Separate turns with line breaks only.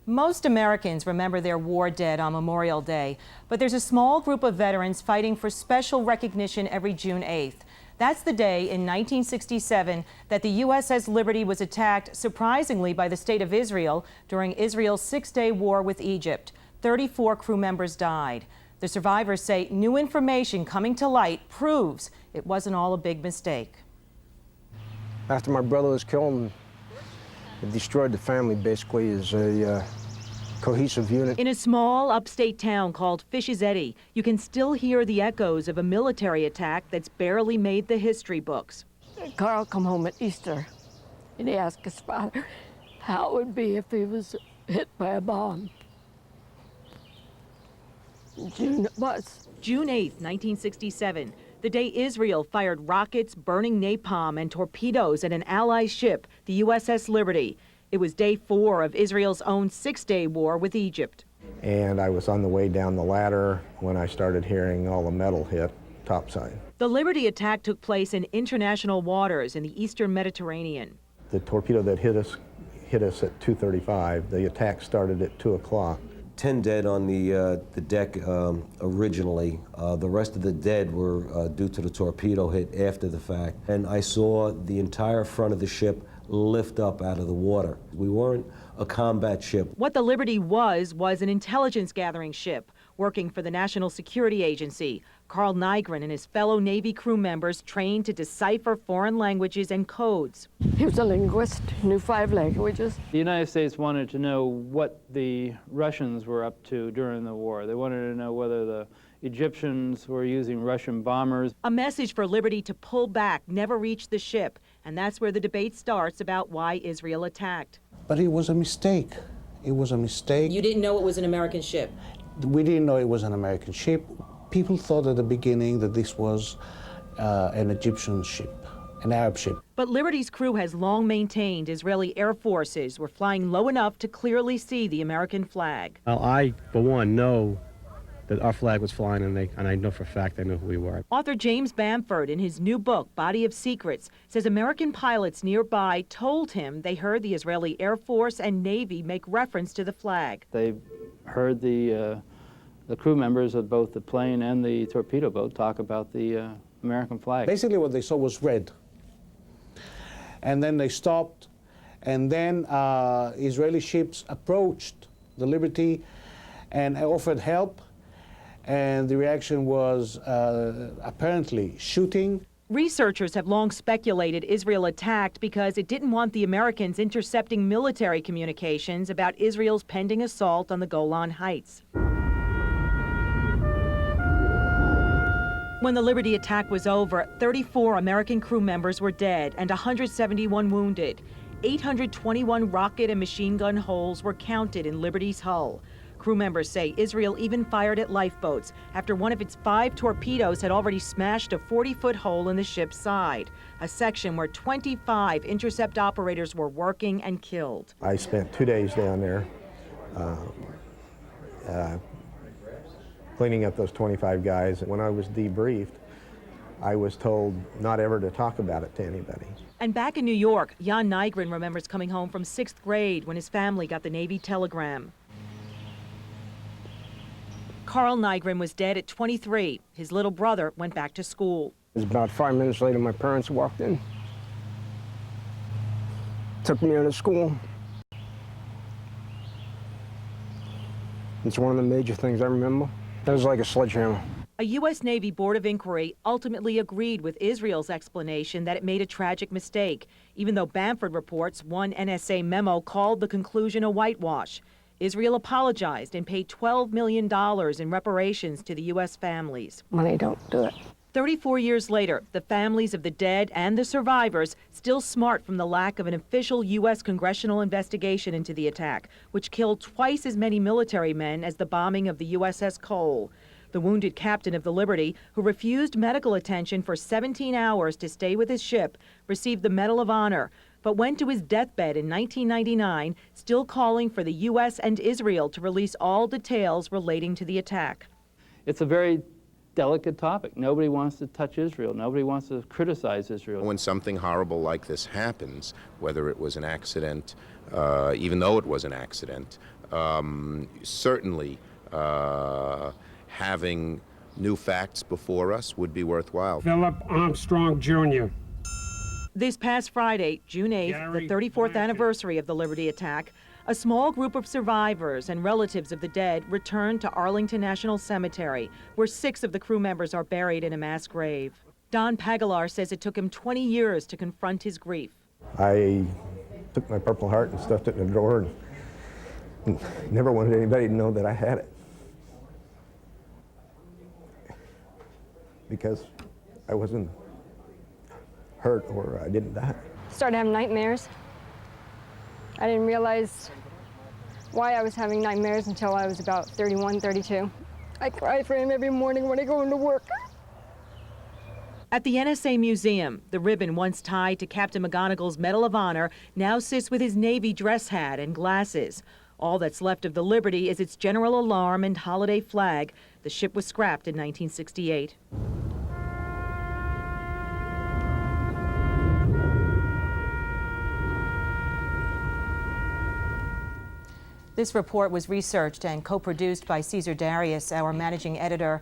Most Americans remember their war dead on Memorial Day, but there's a small group of veterans fighting for special recognition every June 8th. That's the day in 1967 that the USS Liberty was attacked, surprisingly, by the State of Israel during Israel's six-day war with Egypt. 34 crew members died. The survivors say new information coming to light proves it wasn't all a big mistake.
After my brother was killed, it destroyed the family basically as a cohesive unit.
In a small upstate town called Fish's Eddy, you can still hear the echoes of a military attack that's barely made the history books.
Carl come home at Easter, and he asked his father how it would be if he was hit by a bomb. June it was.
June 8, 1967, the day Israel fired rockets, burning napalm, and torpedoes at an Allied ship, the USS Liberty. It was day 4 of Israel's own six-day war with Egypt.
And I was on the way down the ladder when I started hearing all the metal hit topside.
The Liberty attack took place in international waters in the eastern Mediterranean.
The torpedo that hit us at 2:35. The attack started at 2 o'clock.
10 dead on the deck originally. The rest of the dead were due to the torpedo hit after the fact. And I saw the entire front of the ship lift up out of the water. We weren't a combat ship.
What the Liberty was an intelligence gathering ship working for the National Security Agency. Carl Nygren and his fellow Navy crew members trained to decipher foreign languages and codes.
He was a linguist, he knew 5 languages.
The United States wanted to know what the Russians were up to during the war. They wanted to know whether the Egyptians were using Russian bombers.
A message for Liberty to pull back never reached the ship, and that's where the debate starts about why Israel attacked.
But it was a mistake. It was a mistake.
You didn't know it was an American ship?
We didn't know it was an American ship. People thought at the beginning that this was an Egyptian ship, an Arab ship.
But Liberty's crew has long maintained Israeli air forces were flying low enough to clearly see the American flag.
Well, I, for one, know that our flag was flying, and I know for a fact they knew who we were.
Author James Bamford, in his new book, Body of Secrets, says American pilots nearby told him they heard the Israeli Air Force and Navy make reference to the flag.
They heard the crew members of both the plane and the torpedo boat talk about the American flag.
Basically what they saw was red. And then they stopped, and then Israeli ships approached the Liberty and offered help. And the reaction was apparently shooting.
Researchers have long speculated Israel attacked because it didn't want the Americans intercepting military communications about Israel's pending assault on the Golan Heights. When the Liberty attack was over, 34 American crew members were dead and 171 wounded. 821 rocket and machine gun holes were counted in Liberty's hull. Crew members say Israel even fired at lifeboats after one of its 5 torpedoes had already smashed a 40-foot hole in the ship's side, a section where 25 intercept operators were working and killed.
I spent 2 days down there cleaning up those 25 guys. When I was debriefed, I was told not ever to talk about it to anybody.
And back in New York, Jan Nygren remembers coming home from 6th grade when his family got the Navy telegram. Carl Nygren was dead at 23. His little brother went back to school.
It was about 5 minutes later my parents walked in. Took me out of school. It's one of the major things I remember. It was like a sledgehammer.
A U.S. Navy Board of Inquiry ultimately agreed with Israel's explanation that it made a tragic mistake, even though Bamford reports one NSA memo called the conclusion a whitewash. Israel apologized and paid $12 million in reparations to the U.S. families.
Money don't do it.
34 years later, the families of the dead and the survivors still smart from the lack of an official U.S. congressional investigation into the attack, which killed twice as many military men as the bombing of the USS Cole. The wounded captain of the Liberty, who refused medical attention for 17 hours to stay with his ship, received the Medal of Honor, but went to his deathbed in 1999, still calling for the U.S. and Israel to release all details relating to the attack.
It's a very delicate topic. Nobody wants to touch Israel. Nobody wants to criticize Israel.
When something horrible like this happens, whether it was an accident, even though it was an accident, Certainly, having new facts before us would be worthwhile.
Philip Armstrong, Jr.
This past Friday, June 8th, the 34th anniversary of the Liberty attack, a small group of survivors and relatives of the dead returned to Arlington National Cemetery, where 6 of the crew members are buried in a mass grave. Don Pagalar says it took him 20 years to confront his grief.
I took my Purple Heart and stuffed it in a drawer and never wanted anybody to know that I had it. Because I wasn't hurt or I didn't die.
Started having nightmares. I didn't realize why I was having nightmares until I was about 31, 32. I cry for him every morning when I go into work.
At the NSA Museum, the ribbon once tied to Captain McGonagall's Medal of Honor now sits with his Navy dress hat and glasses. All that's left of the Liberty is its general alarm and holiday flag. The ship was scrapped in 1968. This report was researched and co-produced by Caesar Darius, our managing editor.